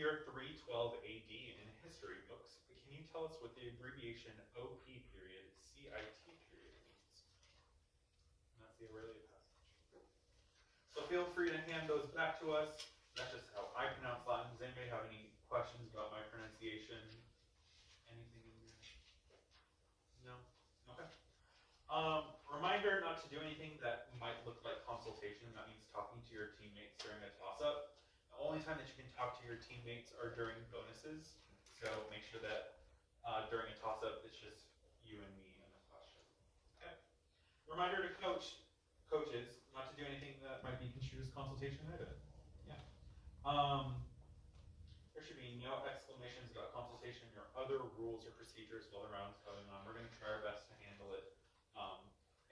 your 312 AD in history books, but can you tell us what the abbreviation OP period, CIT period means? And that's the Aurelia passage. So feel free to hand those back to us. That's just how I pronounce Latin. Does anybody have any questions about my pronunciation? Anything in there? No? Okay. Reminder not to do anything that might look like consultation. That means talking to your teammates during a toss-up. The only time that you can talk to your teammates are during bonuses. So make sure that during a toss-up, it's just you and me and the question. Okay. Reminder to coaches, not to do anything that might be construed as consultation either. Yeah. There should be no exclamations about consultation or other rules or procedures while the round's going on. We're going to try our best to handle it.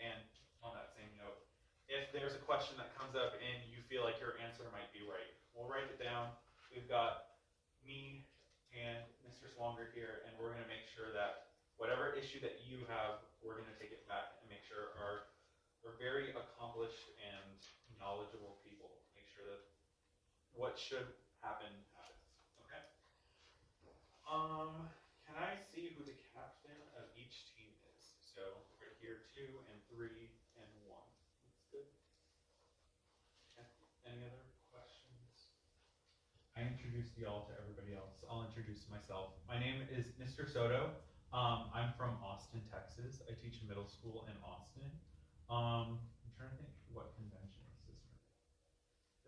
And on that same note, if there's a question that comes up and you feel like your answer might be right, we'll write it down. We've got me and Mr. Swanger here, and we're going to make sure that whatever issue that you have, we're going to take it back and make sure we're very accomplished and knowledgeable people. Make sure that what should happen happens. Okay. Can I see who the captain of each team is? So right here, 2 and 3 and 1. That's good. Okay. Any other questions? I introduced y'all to everybody else. I'll introduce myself. My name is Mr. Soto. I'm from Austin, Texas. I teach middle school in Austin. I'm trying to think what convention is this for.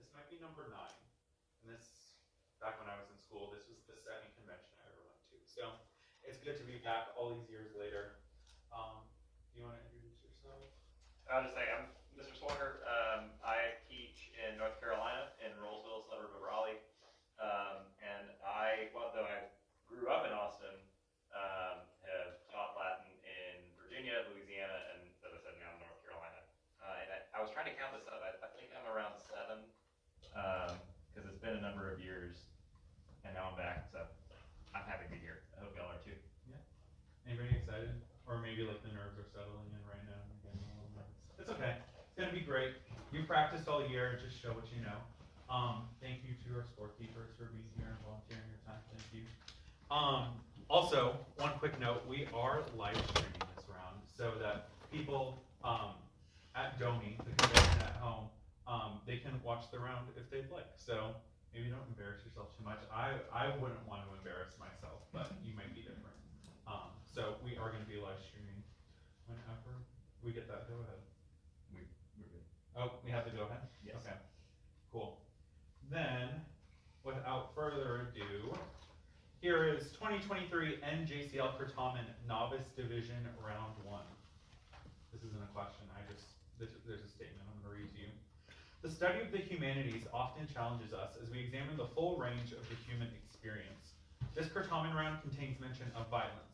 This might be number 9. And this, back when I was in school, this was the second convention I ever went to. So it's good to be back all these years later. Do you want to introduce yourself? I'll just say I'm Mr. Swanger. I teach in North Carolina in Rollsville, suburb of Raleigh. And though I grew up in Austin, have taught Latin in Virginia, Louisiana, and as I said, now in North Carolina. And I was trying to count this up. I think I'm around 7, because it's been a number of years, and now I'm back. So I'm happy to be here. I hope y'all are too. Yeah. Anybody excited? Or maybe like the nerves are settling in right now. It's okay. It's gonna be great. You practiced all year. Just show what you know. Thank you to our scorekeepers for being here and volunteering your time. Thank you. Also, one quick note: we are live streaming this round so that people at Domi, the convention at home, they can watch the round if they'd like. So maybe don't embarrass yourself too much. I wouldn't want to embarrass myself, but you might be different. So we are going to be live streaming whenever we get that go ahead. We're good. Oh, we have the go ahead? Yes. Okay. Cool. Then, without further ado, here is 2023 NJCL Certamen Novice Division Round 1. This isn't a question. There's a statement I'm going to read to you. The study of the humanities often challenges us as we examine the full range of the human experience. This Certamen round contains mention of violence.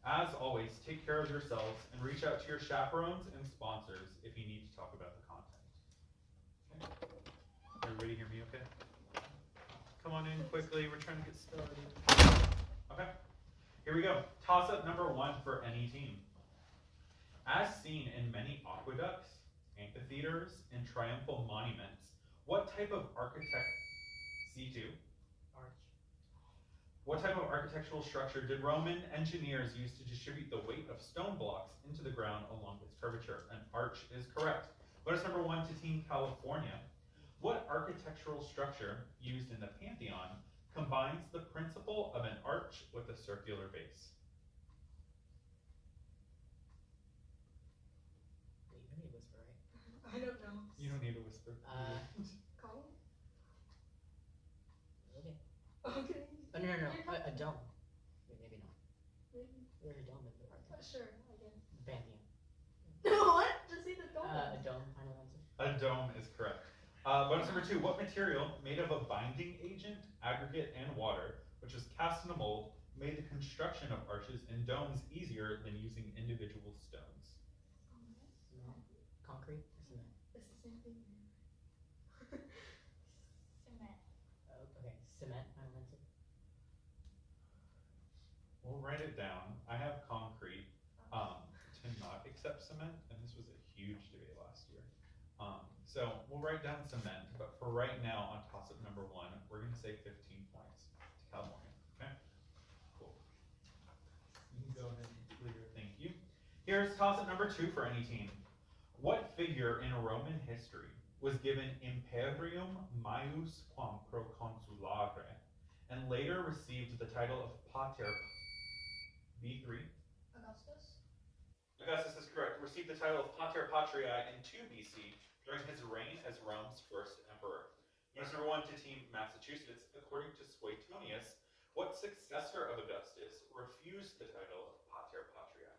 As always, take care of yourselves and reach out to your chaperones and sponsors if you need to talk about the content. Okay. Everybody hear me okay? Come on in quickly, we're trying to get started. Okay, here we go. Toss-up number 1 for any team. As seen in many aqueducts, amphitheaters, and triumphal monuments, what type of C2? What type of architectural structure did Roman engineers use to distribute the weight of stone blocks into the ground along its curvature? An arch is correct. Bonus number 1 to Team California. What architectural structure used in the Pantheon combines the principle of an arch with a circular base? You need to whisper, right? I don't know. You don't need to whisper. Column? Okay. Okay. Oh, no. A dome. Wait, maybe not. Maybe. There's a dome in the park. Sure, I guess. Pantheon. What? Just say the dome. A dome, final answer. A dome is correct. Bonus number 2, what material made of a binding agent, aggregate, and water, which was cast in a mold, made the construction of arches and domes easier than using individual stones? Cement. Concrete. Cement. It's the same thing. Cement. Oh, okay. Cement, final answer. We'll write it down. I have concrete to not accept cement, and this was a huge debate last year. So we'll write down cement, but for right now on toss-up number 1, we're going to say 15 points. Here's toss-up number 2 for any team. What figure in Roman history was given imperium maius quam proconsulare and later received the title of pater B3? Augustus. Augustus is correct. Received the title of pater patriae in 2 BC during his reign as Rome's first emperor. Bonus number 1 to Team Massachusetts. According to Suetonius, what successor of Augustus refused the title of pater patriae?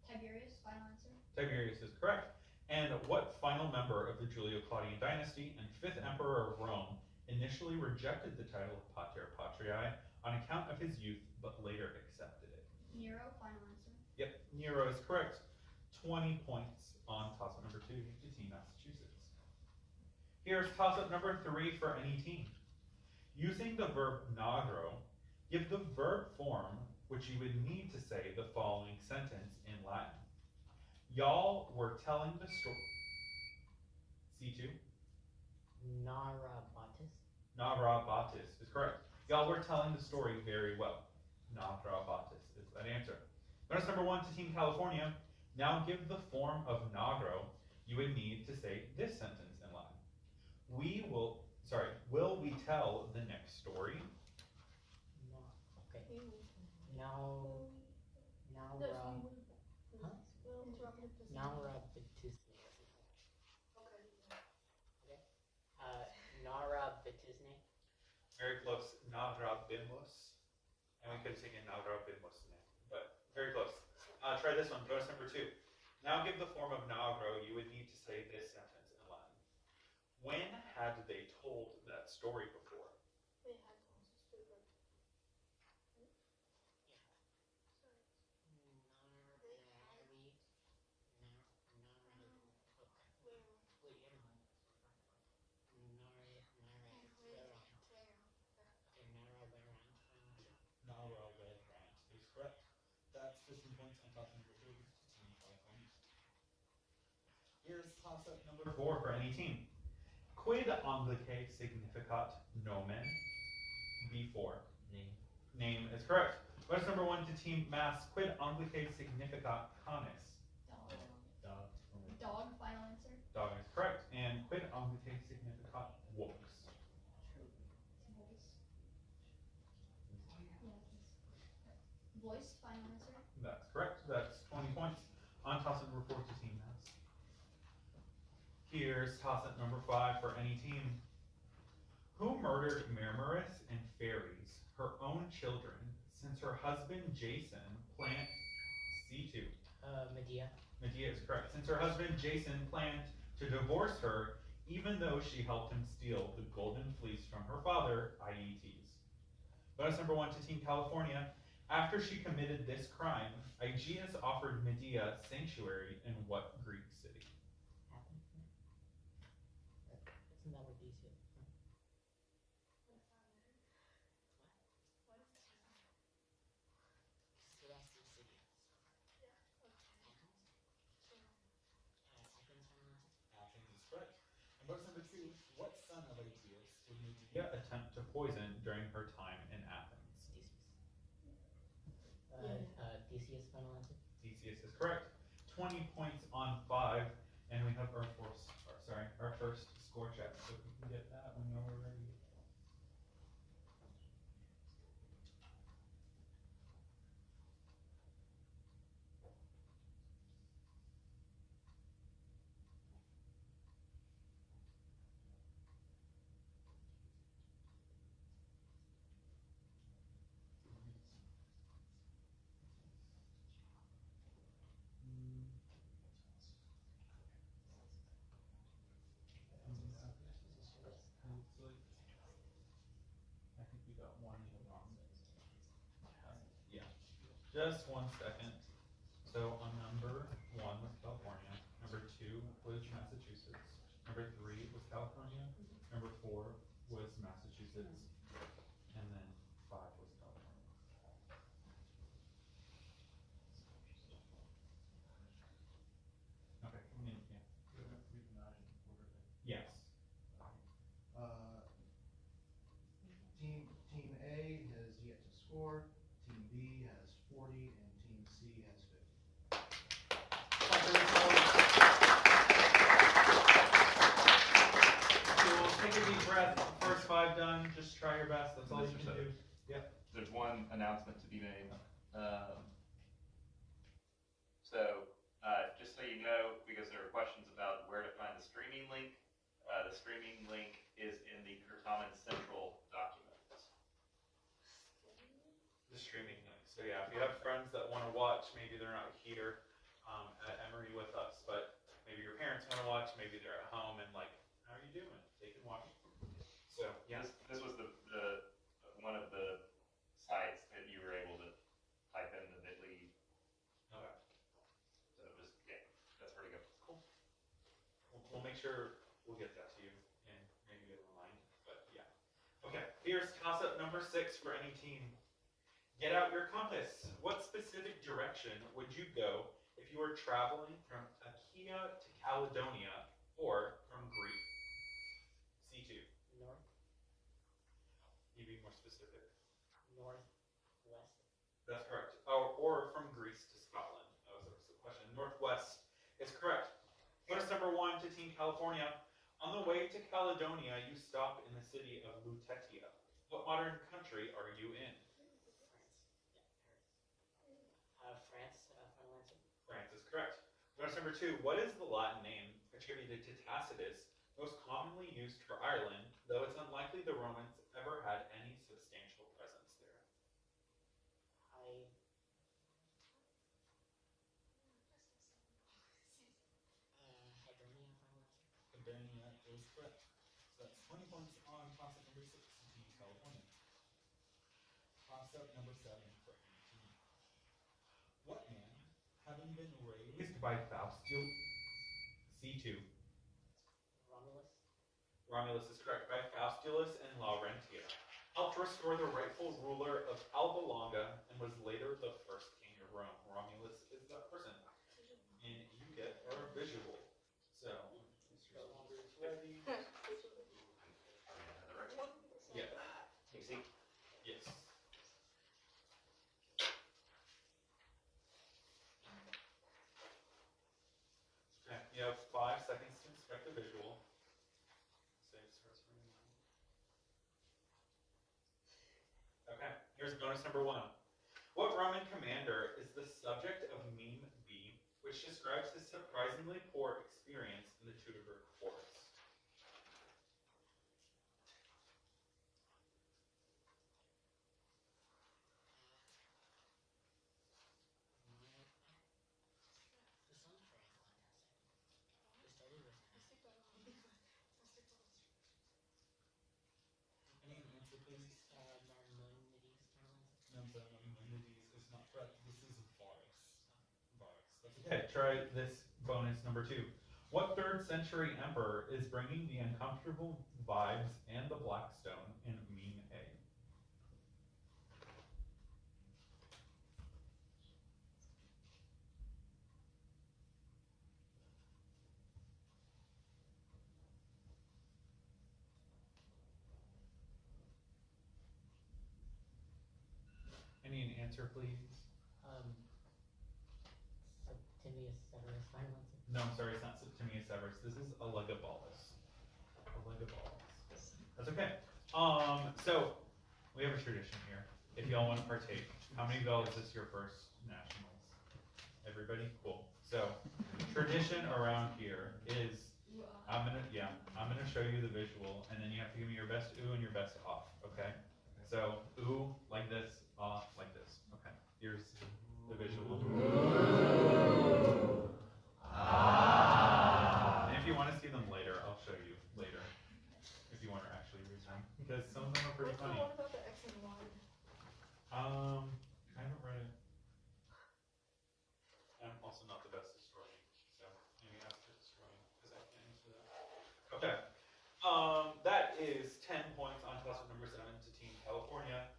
Tiberius, final answer. Tiberius is correct. And what final member of the Julio-Claudian dynasty and 5th emperor of Rome initially rejected the title of pater patriae on account of his youth, but later accepted it? Nero, final answer. Yep, Nero is correct. 20 points on toss-up number 2 to Team Massachusetts. Here's toss-up number 3 for any team. Using the verb nagro, give the verb form which you would need to say the following sentence in Latin. Y'all were telling the story. C2? Narabatis. Narabatis is correct. Y'all were telling the story very well. Narabatis is that answer. Bonus number 1 to Team California. Now give the form of nagro you would need to say this sentence in Latin. Will we tell the next story? No. Okay. We will. Now. Yes, we Nara. will. Huh? We'll interrupt it just Narabatisne. Okay. Narabatisne. Very close. Narabimus. And we could have taken Narabimus, but very close. Try this one. Bonus number 2. Now give the form of nagro you would need to say this sentence in Latin. When had they told that story before? They had also stupid. Naraberant is correct. That's 15 points on toss-up number 3 to Team California. Here's toss-up number 4 for any team. Quid anglice significat nomen? B4. Name. Name is correct. Bonus number 1 to Team Mass. Quid anglice significat canis? Dog. Dog. Dog, final answer. Dog is correct. And quid anglice significat vox? Voice. Yes. Voice, final answer. That's correct. That's 20 points on toss-up number 4 to Team Mass. Here's toss-up number 5 for any team. Who murdered Mermerith and Fairies, her own children, since her husband Jason planned C2? Medea. Medea is correct. Since her husband Jason planned to divorce her, even though she helped him steal the golden fleece from her father, Aeetes. Bonus number 1 to Team California. After she committed this crime, Aegeus offered Medea sanctuary in what Greek city? Athens. Isn't that what these do? So that's the city. Athens is correct. And bonus number 2, what son of Aegeus would Medea attempt to poison during her time in Athens? Theseus, final answer. Theseus is correct. 20 points on 5, and we have our first score check. So if we can get that when you're ready. I think we got one wrong. Yeah. Just 1 second. So on number 1 was California. Number 2 was Massachusetts. Number 3 was California. Number 4 was Massachusetts. And then 5 was California. Okay. Yeah. Yes. Team A has yet to score. Team B has 40 breath. First 5 done. Just try your best. That's all you can do. There's one announcement to be made. Just so you know, because there were questions about where to find the streaming link is in the Certamen Central document. The streaming link. So yeah, if you have friends that want to watch, maybe they're not here at Emory with us, but maybe your parents want to watch, maybe they're at home and like, how are you doing? They can watch. So yeah. This was the one of the sites that you were able to type in the bit.ly. Okay. So it was, yeah, that's where to go. Cool. We'll make sure we'll get that to you and maybe get online. But yeah. Okay. Here's toss-up number 6 for any team. Get out your compass. What specific direction would you go if you were traveling from Achaia to Caledonia or from Greece? C2. North, You be more specific. northwest, That's correct. Or from Greece to Scotland. That was the question. Northwest is correct. Bonus number 1 to Team California. On the way to Caledonia, you stop in the city of Lutetia. What modern country are you in? France, final answer. France is correct. Bonus number 2. What is the Latin name attributed to Tacitus, most commonly used for Ireland, though it's unlikely the Romans ever had any substantial presence there? Hibernia, final answer. Hibernia is correct. So that's 20 points on toss-up number 6 to Team California. Toss-up number 7 for any team. What man, having been raised Raised by Faustulus. C2. Romulus, Romulus is correct. By Faustulus and Laurentia. Helped restore the rightful ruler of Alba Longa and was later the first king of Rome. Romulus is that person. And you get our visual. So, Mr. Longer is ready. Yeah. You see? Yes. Okay, you have 5 seconds to inspect the visual. Save starts running now. Okay, here's bonus number 1. What Roman commander is the subject of meme B, which describes his surprisingly poor experience in the Teutoburg Forest? the song very fantastic. We started with Any answer, please? Maimonides, final answer. No, Maimonides is not correct. This is Varus. Varus. That's Okay, try this bonus number 2. What 3rd century emperor is bringing the uncomfortable vibes and the Blackstone in meme A? Any answer, please? Septimius Severus, final answer. No, I'm sorry, it's not Septimius Severus. This is Elagabalus. Elagabalus. That's okay. So we have a tradition here. If y'all want to partake, how many of y'all is this your first nationals? Everybody? Cool. So tradition around here is I'm gonna show you the visual, and then you have to give me your best ooh and your best off. Okay? So ooh like this, off like this. Okay. Here's the visual. And if you want to see them later, I'll show you later. If you want to actually read them, because some of them are pretty funny. What about the X and Y? I haven't read it. I'm also not the best historian, so maybe ask the historian because I can't answer that. Okay. That is 10 points on toss-up number 7 to Team California.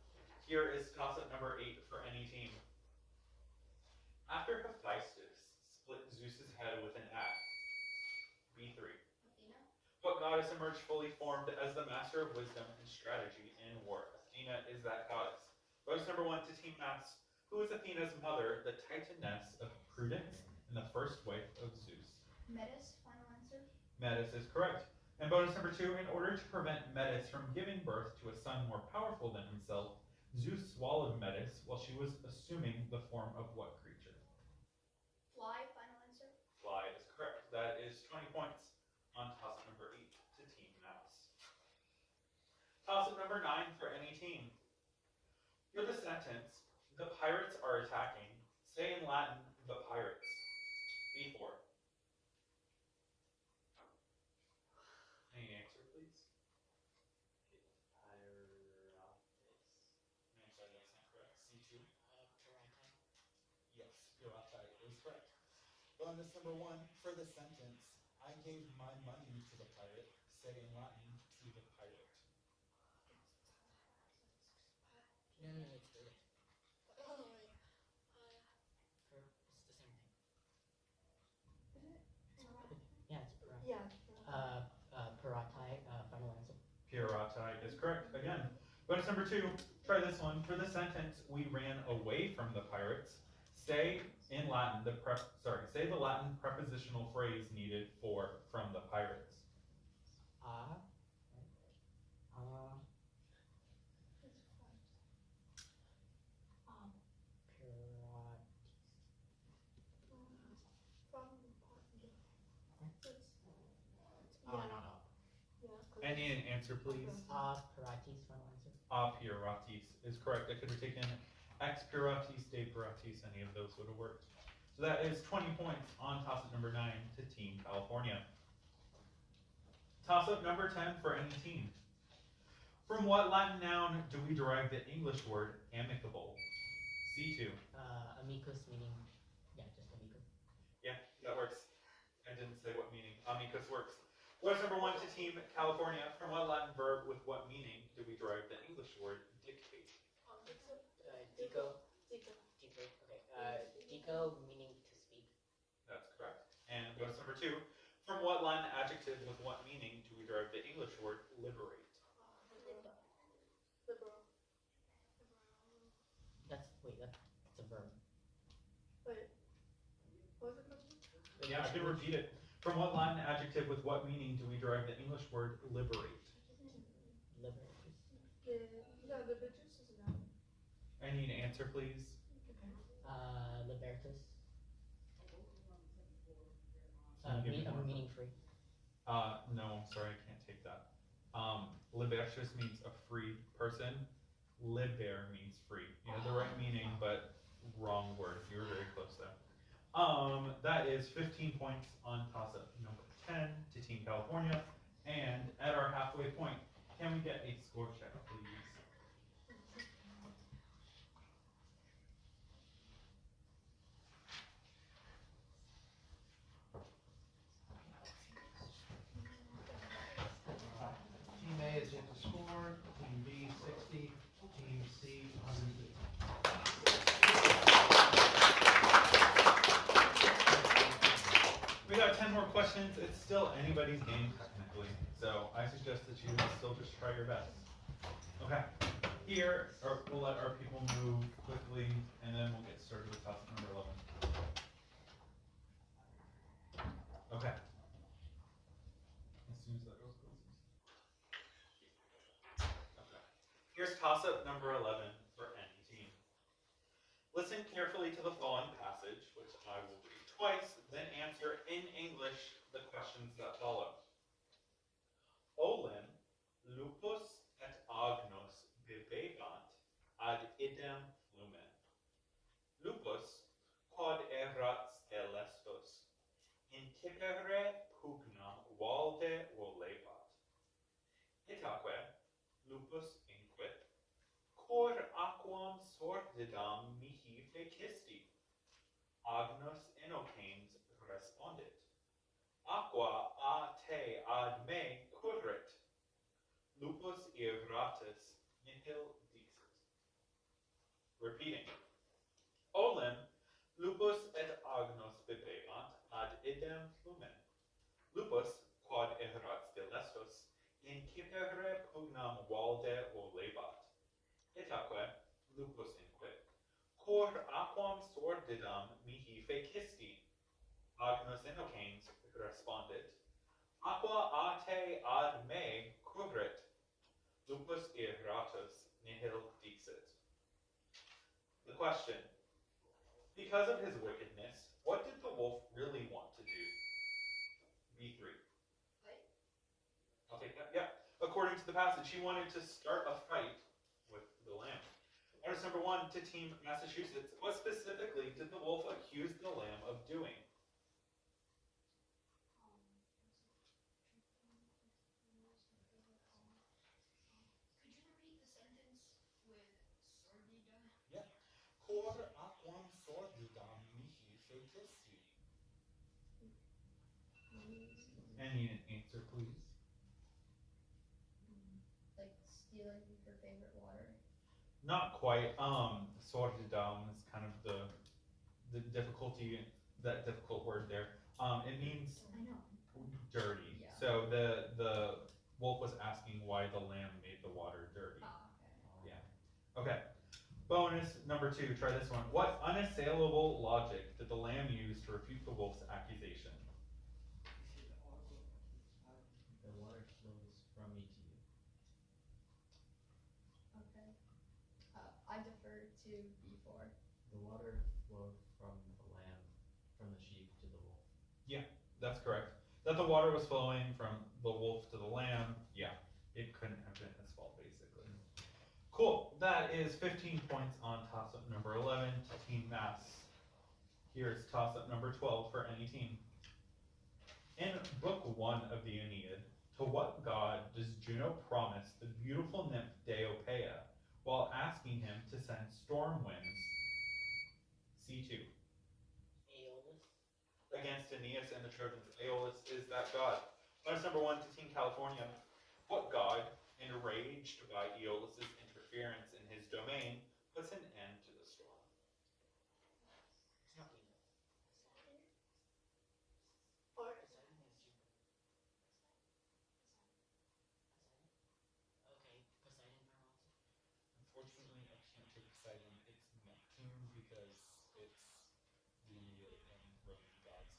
Here is toss-up number 8 for any team. After Hephaestus split Zeus's head with an axe, B3. Athena? What goddess emerged fully formed as the master of wisdom and strategy in war? Athena is that goddess. Bonus number 1 to Team Maths. Who is Athena's mother, the titaness of prudence and the first wife of Zeus? Metis, final answer. Metis is correct. And bonus number 2, in order to prevent Metis from giving birth to a son more powerful than himself, Zeus swallowed Metis while she was assuming the form of what creature? Fly, final answer. Fly is correct. That is 20 points on toss-up number 8 to Team Mouse. Toss-up number 9 for any team. For the sentence, the pirates are attacking, say in Latin, the pirates. B4. Any answer, please? I'm sorry, that's not correct. C2? Pirata. Yes, pirata is correct. Bonus number 1 for the sentence. I gave my money to the pirate. Say in Latin, to the pirate. No, it's the it's the same thing. Yeah, it's pirata. Yeah. Pirata, final answer. Pirata is correct. Again. Bonus number 2, try this one. For the sentence, we ran away from the pirates. Say in Latin say the Latin prepositional phrase needed for from the pirates. Any answer, please? Pirates, final answer. Piratis is correct. I could have taken ex piratis, de piratis, any of those would have worked. So that is 20 points on toss-up number 9 to Team California. Toss-up number 10 for any team. From what Latin noun do we derive the English word amicable? C2. Amicus meaning, yeah, just amicus. Yeah, that works. I didn't say what meaning. Amicus works. What's number 1 to Team California? From what Latin verb with what meaning do we derive the English word dictate? Dico. Okay. Dico meaning to speak. That's correct. And what's number 2? From what Latin adjective with what meaning do we derive the English word liberate? That's a verb. Yeah, I can repeat it. From what Latin adjective with what meaning do we derive the English word liberate? I need an answer, please. Libertus. Can you give me more? Meaning free. No, I'm sorry, I can't take that. Libertus means a free person. Liber means free. You had the right meaning, but wrong word. You were very close there. That is 15 points on toss-up number 10 to Team California. And at our halfway point, can we get a score check, please? Team A is 54, Team B 60, Team C 150. We got 10 more questions. It's still anybody's game technically, so I suggest that you still just try your best. Okay, here we'll let our people move quickly, and then we'll get started with topic number 11. Okay. As soon as that goes closes. Okay. Here's toss-up number 11 for any team. Listen carefully to the following passage, which I will read twice, then answer in English the questions that follow. Olem, lupus et agnos bibebant ad idem flumen. Lupus, quod erat stelestos, incipere pugnam valde volebat. Itaque, lupus inquit, cor aquam sordidam mihi fecisti. Agnos innocanes respondit. Aqua a te ad me currit. Lupus iratus nihil dixit. Repeating. Olem, lupus et agnos bibebant ad idem flumen. Lupus, quod erat stelestos, incipere pugnam valde volebat. Itaque, lupus inquit. Cor aquam sordidam mihi fecisti. Agnos innocanes respondit. Aqua ate ad me cubret, lupus iratus nihil dixit. The question, because of his wickedness, what did the wolf really want to do? B3. Fight. I'll take that. Yeah. According to the passage, he wanted to start a fight with the lamb. Notice number 1 to Team Massachusetts. What specifically did the wolf accuse the lamb of doing? Could you repeat the sentence with sordida? Yeah. Cor aquam sordidam mihi fetesti. Any answer, please. Like stealing your favorite water. Not quite. Sordidum is kind of the difficulty, that difficult word there. It means I know. dirty. Yeah. So the wolf was asking why the lamb made the water dirty. Oh, Okay. Bonus number 2. Try this one. What unassailable logic did the lamb use to refute the wolf's accusation? The water flows from me to you. okay. I defer to B4. The water flowed from the lamb, from the sheep to the wolf. That's correct. That the water was flowing from the wolf to the lamb. Yeah, it couldn't have been his fault, basically. Cool. That is 15 points on toss-up number 11 to Team Mass. Here's toss-up number 12 for any team. In Book 1 of the Aeneid, to what god does Juno promise the beautiful nymph Deiopeia while asking him to send storm winds? C2. Aeolus. Against Aeneas and the Trojans, Aeolus is that god. Bonus number 1 to Team California. What god, enraged by Aeolus's interference in his domain, puts an end to the storm? It's not Venus. Or Poseidon is Jupiter. Okay, Poseidon, final answer. Unfortunately, I can't take Poseidon. It's Neptune because it's the Roman gods.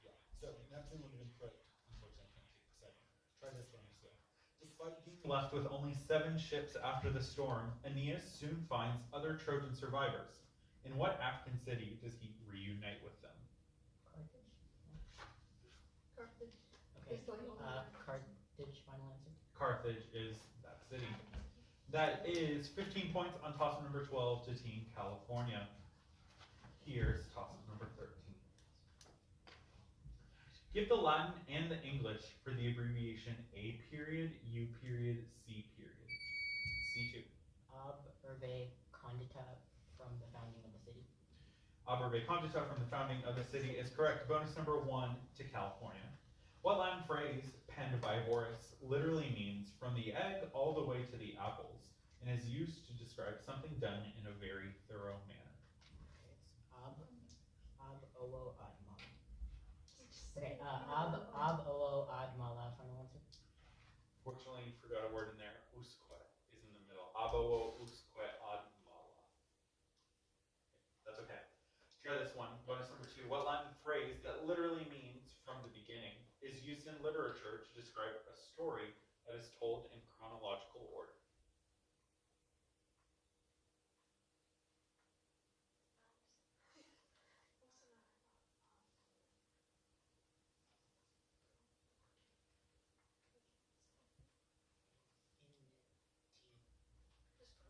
Yeah. So Neptune would have been correct. Unfortunately, I can't take Poseidon. Try this one as well. Despite being Left with only 7 ships after the storm, Aeneas soon finds other Trojan survivors. In what African city does he reunite with them? Carthage. Carthage. Okay. It's the only one. Carthage, final answer. Carthage is that city. That is 15 points on toss-up number 12 to Team California. Here's toss-up number 13. Give the Latin and the English for the abbreviation A period, U period, C period. C2. Ab urbe condita from the founding of the city. Ab urbe condita from the founding of the city is correct. Bonus number 1 to California. What Latin phrase, penned by Horace, literally means from the egg all the way to the apples, and is used to describe something done in a very thorough manner? It's ab ovo ad mala. Okay, ab ovo ad mala, final answer. Fortunately, you forgot a word in there. Usque is in the middle. Abo usque ad mala. That's okay. Try this one. Bonus number 2. What Latin phrase that literally means from the beginning is used in literature to describe a story that is told in chronological order?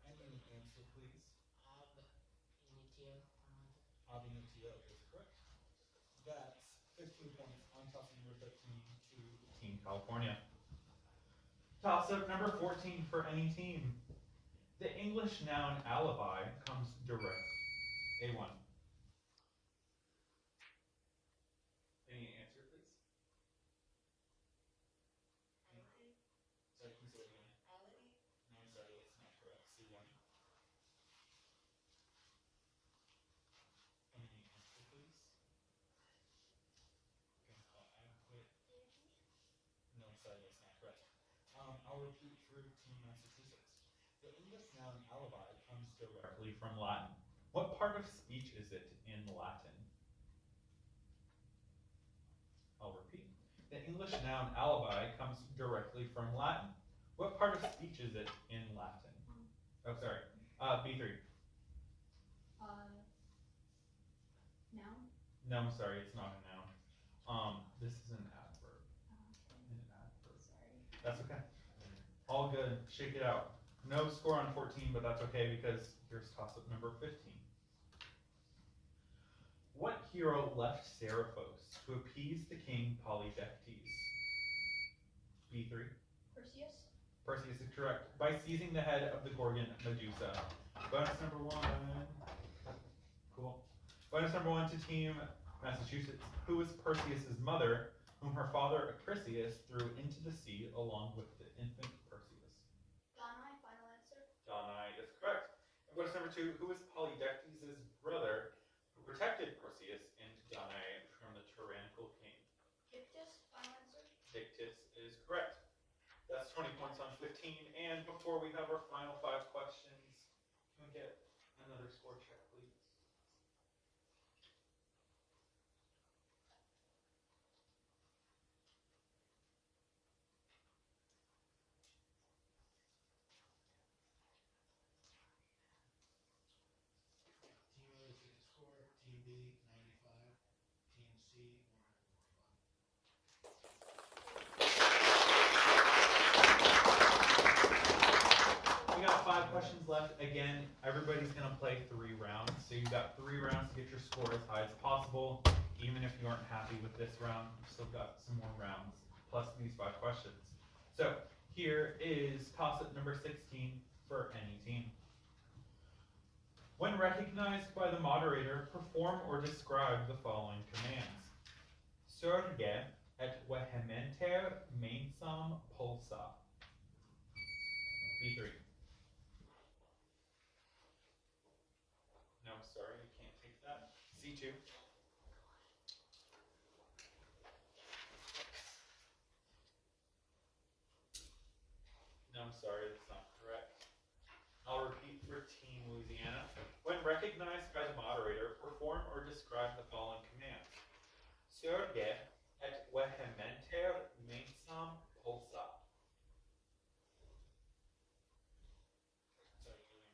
Any answer, please? Ab initio, final answer. Ab initio is correct. That's 15 points on toss-up number 13 to Team California. Toss-up number 14 for any team. The English noun alibi comes direct. A1. Any answer, please? Sorry, can you say it again? No, I'm sorry, that's not correct. C1. Any answer, please? Adequate. No, I'm sorry, that's not correct. I'll repeat for Team Massachusetts. The English noun alibi comes Directly from Latin. What part of speech is it in Latin? I'll repeat. The English noun alibi comes directly from Latin. What part of speech is it in Latin? Oh, sorry. B3. Noun? No, I'm sorry, it's not a noun. This is an adverb. An adverb. Sorry. That's okay. All good. Shake it out. No score on 14, but that's okay because here's toss-up number 15. What hero left Seriphos to appease the king Polydectes? B3. Perseus? Perseus is correct. By seizing the head of the Gorgon Medusa. Bonus number 1. Cool. Bonus number 1 to Team Massachusetts. Who is Perseus' mother, whom her father Acrisius threw into the sea along with the infant Perseus? Danae, final answer. Danae is correct. And bonus number 2. Who is Polydectes' brother, who protected Perseus and Danae from the tyrannical king? Dictys, final answer. Dictys is correct. That's 20 points on 15. And before we have our final 5 questions, can we get another score check, please? Team A is 50 score, Team B 95, Team C 145. We got 5 questions left. Again, everybody's gonna play 3 rounds. So you've got 3 rounds to get your score as high as possible. Even if you aren't happy with this round, you've still got some more rounds, plus these 5 questions. So here is toss-up number 16 for any team. When recognized by the moderator, perform or describe the following commands. Surge et vehementer mensam pulsa. B3. No, sorry, you can't take that. C2. No, I'm sorry, that's not correct. I'll repeat for Team Louisiana. When recognized by the moderator, perform or describe the following commands. Surge et vehementer mensam pulsa. Sorry, Julian.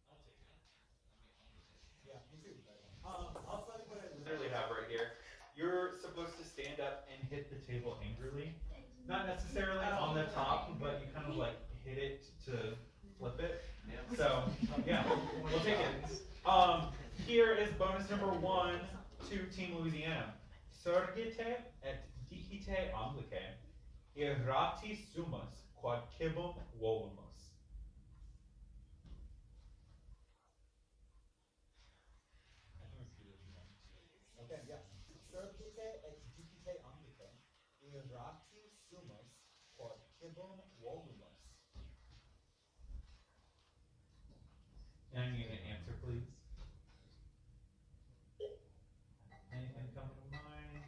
I'll take it. Yeah, me too. I'll tell you what I Literally have right here. You're supposed to stand up and hit the table angrily. Not necessarily on the top, but you kind of like hit it to flip it. So, yeah, we'll take it. Here is bonus number 1 to Team Louisiana. Surgite et dicite Anglice, irrati sumus quod cibum volumus. I can repeat it if you want me to. Okay, yeah. Surgite et dicite Anglice, irrati sumus quod cibum volumus. And I need an answer, please. Anything coming to mind?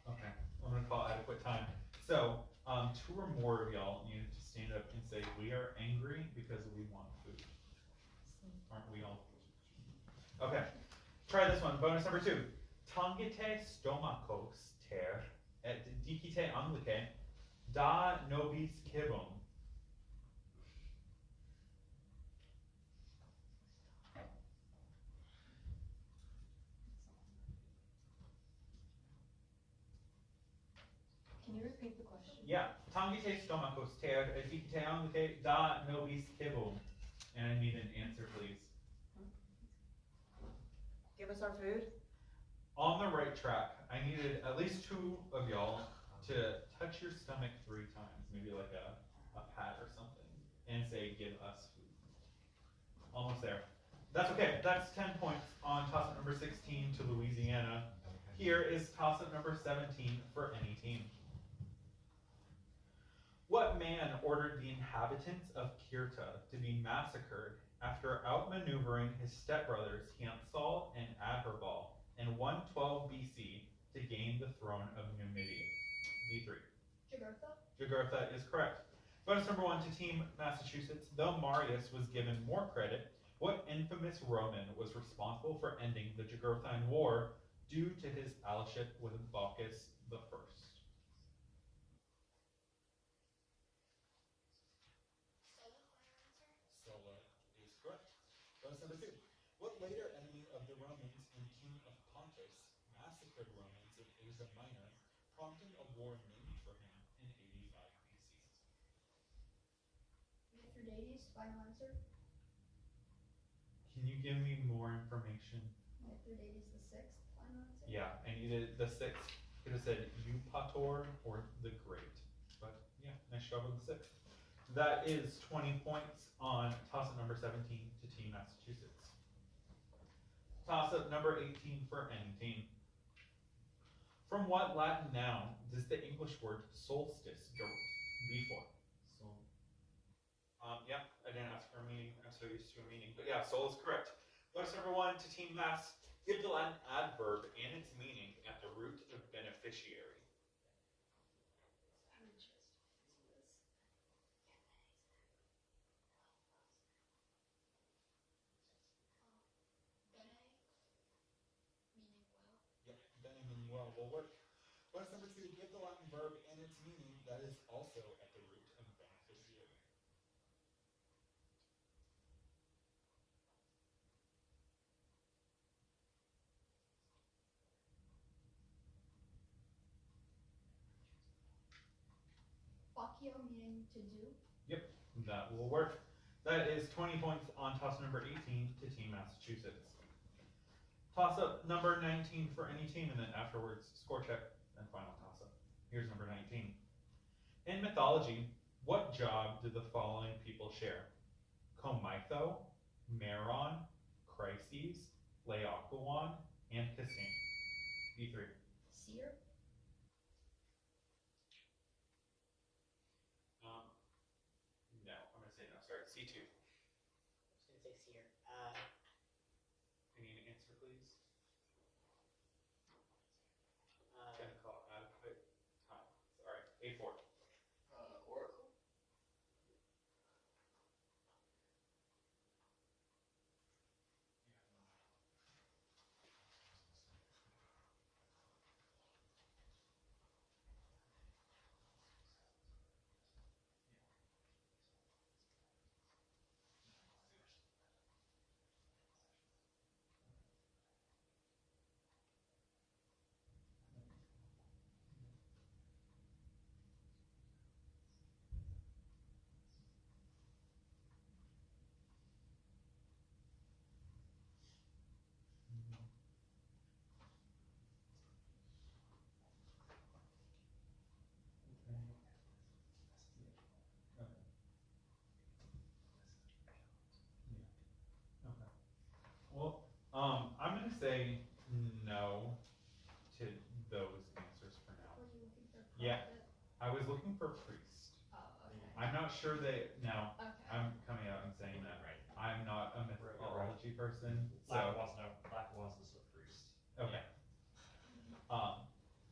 Okay, I'm gonna call adequate time. So, 2 or more of y'all need to stand up and say, we are angry because we want food. Aren't we all? Okay, try this one. Bonus number 2. Tangite stomachos ter et dicite Anglice, da nobis cibum. Can you repeat the question? Yeah, tangite stomachos ter et dicite Anglice, da nobis cibum. And I need an answer, please. Give us our food? On the right track. I needed at least 2 of y'all to touch your stomach 3 times, maybe like a pat or something, and say, give us food. Almost there. That's okay. That's 10 points on toss-up number 16 to Louisiana. Here is toss-up number 17 for any team. What man ordered the inhabitants of Kirta to be massacred after outmaneuvering his stepbrothers Hiempsal and Adherbal in 112 BC to gain the throne of Numidia? B3. Jugurtha. Jugurtha is correct. Bonus number 1 to Team Massachusetts. Though Marius was given more credit, what infamous Roman was responsible for ending the Jugurthine War due to his allyship with Bocchus the First? Sulla, final answer. Sulla is correct. Bonus number 2. What later enemy of the Romans and king of Pontus massacred Romans in Asia Minor, prompting a war named for him in 85 BC? Mithridates, final answer. Can you give me more information? Mithridates the sixth, final answer. Yeah, I needed the 6th. Could have said Eupator or the Great. But yeah, nice job with the 6th. That is 20 points on toss-up number 17 to Team Massachusetts. Toss-up number 18 for any team. From what Latin noun does the English word solstice go before? Sol. Yeah, I didn't ask for a meaning. I'm so used to a meaning. But yeah, sol is correct. Bonus number 1 to Team Mass. Give the Latin adverb and its meaning at the root of beneficiary. Bene, meaning well. Yep, bene meaning well will work. Bonus number 2. Give the Latin verb and its meaning that is also at the root of beneficiary. Faccio, meaning to do. That will work. That is 20 points on toss number 18 to Team Massachusetts. Toss-up number 19 for any team, and then afterwards, score check and final toss-up. Here's number 19. In mythology, what job do the following people share? Comitho, Meron, Chryses, Laocoon, and Cassandra. B3. Seer. No, I'm gonna say no. Sorry, C2. I was gonna say seer. I need an answer, please. Uh, Gonna call adequate time. Sorry, A4. Oracle. Well, I'm gonna say no to those answers for now. Were you looking for Yeah. prophet? I was looking for priest. Oh, okay. I'm not sure they. No, Okay. I'm coming out and saying that. Right. I'm not a mythology person, Lack so wants to know. Lack wants to slip priest. okay.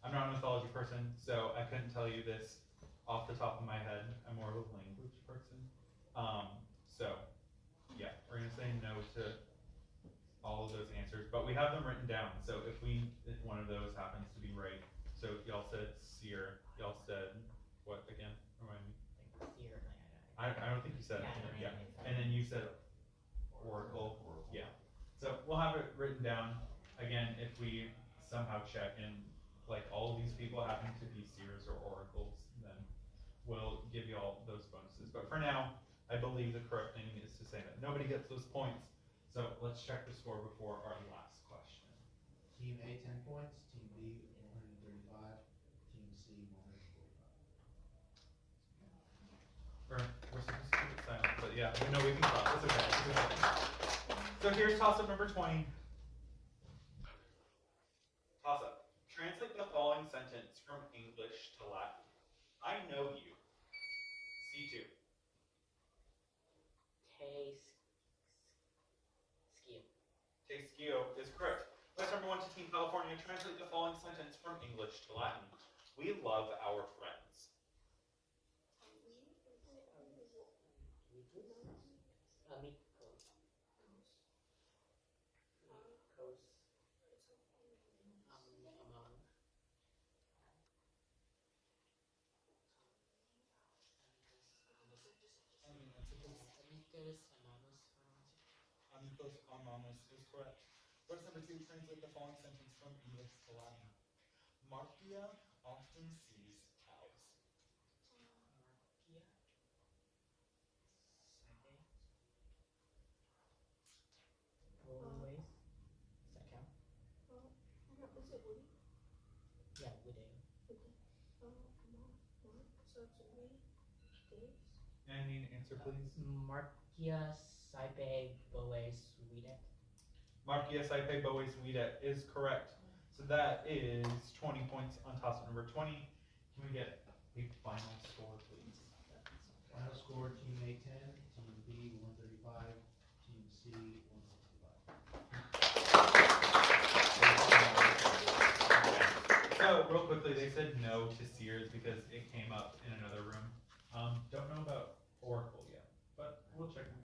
I'm not a mythology person, so I couldn't tell you this off the top of my head. I'm more of a language person. So yeah, we're gonna say no to all of those answers, but we have them written down. So if one of those happens to be right, so y'all said seer, y'all said what again? Remind me. like seer. I don't think you said Yeah, it. I don't Yeah, know. and then you said oracle. Yeah. So we'll have it written down. Again, if we somehow check and like all of these people happen to be seers or oracles, then we'll give you all those bonuses. But for now, I believe the correct thing is to say that nobody gets those points. So let's check the score before our last question. Team A, 10 points. Team B, 135. Team C, 145. We're supposed to keep it silent, but yeah, no, we can stop. It's okay. It's okay. So here's toss-up number 20. Toss-up. Translate the following sentence from English to Latin. I know you. C2. Tesquio is correct. Question number 1 to Team California. Translate the following sentence from English to Latin. We love our friends. Amicos. Among. I mean, it's supposed Amicus, anonymous. amicus anonymous is correct. Verse number 2, translate the following sentence from English to Latin. Marcia often sees cows. Markia. Sabe. Always. Does that count? Is it Woody? Yeah, widow. Come on, Mark. So it's Woody, Dave. I need an answer, please. Markia Saipe Boe Swedek. Marcia Saipe Boes Vida is correct. So that is 20 points on toss number 20. Can we get a final score, please? Final score, team A 10, team B 135, team C 165. So, real quickly, they said no to Sears because it came up in another room. Don't know about Oracle yet, but we'll check.